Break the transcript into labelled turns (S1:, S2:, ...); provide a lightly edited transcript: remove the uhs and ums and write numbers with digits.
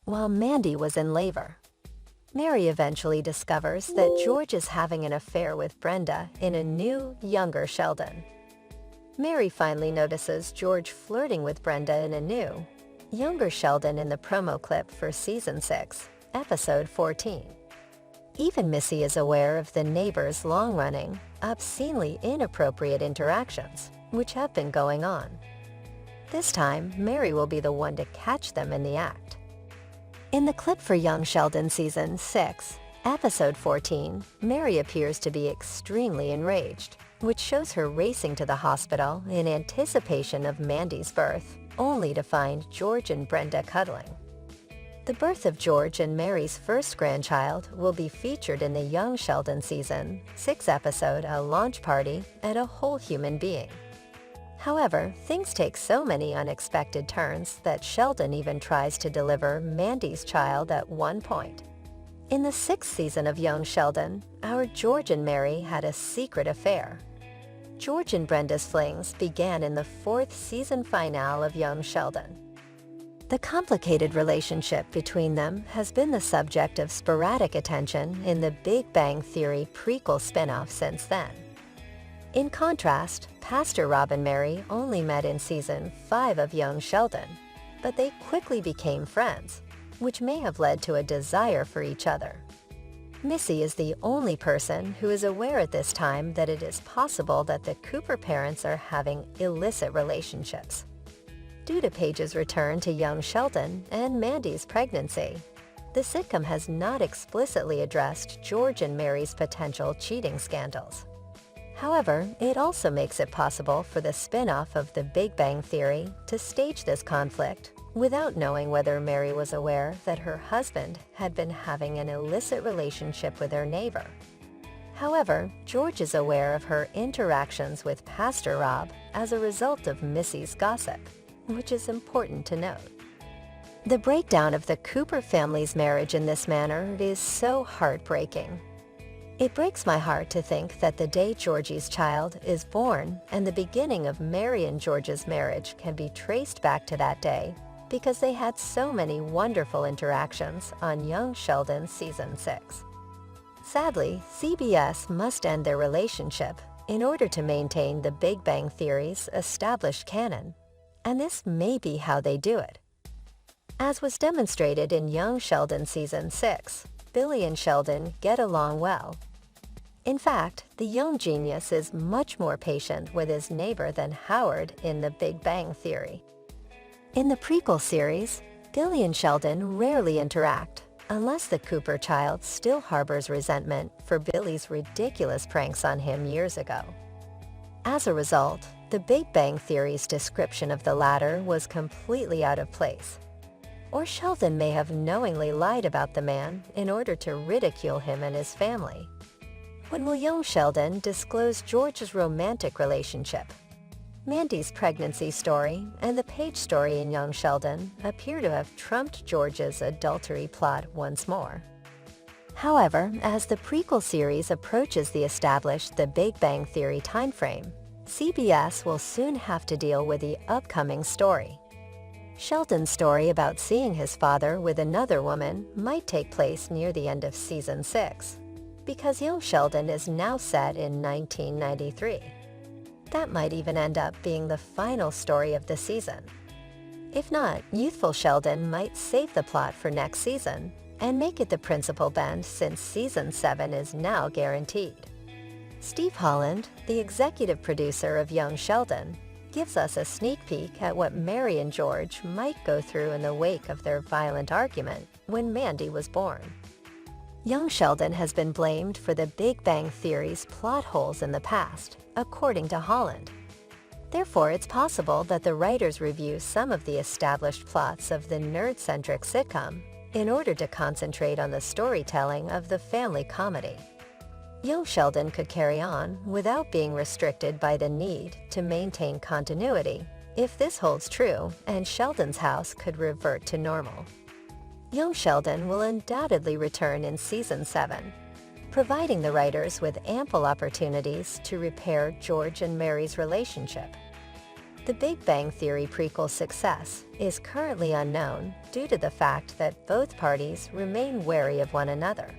S1: while Mandy was in labor. Mary eventually discovers that George is having an affair with Brenda in a new, younger Sheldon. Mary finally notices George flirting with Brenda in a new, younger Sheldon in the promo clip for Season 6, Episode 14. Even Missy is aware of the neighbors' long-running, obscenely inappropriate interactions, which have been going on. This time, Mary will be the one to catch them in the act. In the clip for Young Sheldon Season 6, Episode 14, Mary appears to be extremely enraged, which shows her racing to the hospital in anticipation of Mandy's birth, only to find George and Brenda cuddling. The birth of George and Mary's first grandchild will be featured in the Young Sheldon Season 6 episode A Launch Party at a Whole Human Being. However, things take so many unexpected turns that Sheldon even tries to deliver Mandy's child at one point. In the 6th season of Young Sheldon, our George and Mary had a secret affair. George and Brenda's flings began in the 4th season finale of Young Sheldon. The complicated relationship between them has been the subject of sporadic attention in the Big Bang Theory prequel spin-off since then. In contrast, Pastor Rob and Mary only met in Season 5 of Young Sheldon, but they quickly became friends, which may have led to a desire for each other. Missy is the only person who is aware at this time that it is possible that the Cooper parents are having illicit relationships. Due to Paige's return to Young Sheldon and Mandy's pregnancy, the sitcom has not explicitly addressed George and Mary's potential cheating scandals. However, it also makes it possible for the spin-off of The Big Bang Theory to stage this conflict without knowing whether Mary was aware that her husband had been having an illicit relationship with her neighbor. However, George is aware of her interactions with Pastor Rob as a result of Missy's gossip, which is important to note. The breakdown of the Cooper family's marriage in this manner is so heartbreaking. It breaks my heart to think that the day Georgie's child is born and the beginning of Mary and George's marriage can be traced back to that day because they had so many wonderful interactions on Young Sheldon Season 6. Sadly, CBS must end their relationship in order to maintain the Big Bang Theory's established canon, and this may be how they do it. As was demonstrated in Young Sheldon Season 6, Billy and Sheldon get along well. In fact, the young genius is much more patient with his neighbor than Howard in The Big Bang Theory. In the prequel series, Billy and Sheldon rarely interact, unless the Cooper child still harbors resentment for Billy's ridiculous pranks on him years ago. As a result, The Big Bang Theory's description of the latter was completely out of place. Or Sheldon may have knowingly lied about the man in order to ridicule him and his family. When will Young Sheldon disclose George's romantic relationship? Mandy's pregnancy story and the Paige story in Young Sheldon appear to have trumped George's adultery plot once more. However, as the prequel series approaches the established The Big Bang Theory timeframe, CBS will soon have to deal with the upcoming story. Sheldon's story about seeing his father with another woman might take place near the end of Season 6, because Young Sheldon is now set in 1993. That might even end up being the final story of the season. If not, youthful Sheldon might save the plot for next season and make it the principal bend since Season 7 is now guaranteed. Steve Holland, the executive producer of Young Sheldon, gives us a sneak peek at what Mary and George might go through in the wake of their violent argument when Mandy was born. Young Sheldon has been blamed for the Big Bang Theory's plot holes in the past, according to Holland. Therefore, it's possible that the writers review some of the established plots of the nerd-centric sitcom in order to concentrate on the storytelling of the family comedy. Young Sheldon could carry on without being restricted by the need to maintain continuity if this holds true, and Sheldon's house could revert to normal. Young Sheldon will undoubtedly return in Season 7, providing the writers with ample opportunities to repair George and Mary's relationship. The Big Bang Theory prequel's success is currently unknown due to the fact that both parties remain wary of one another.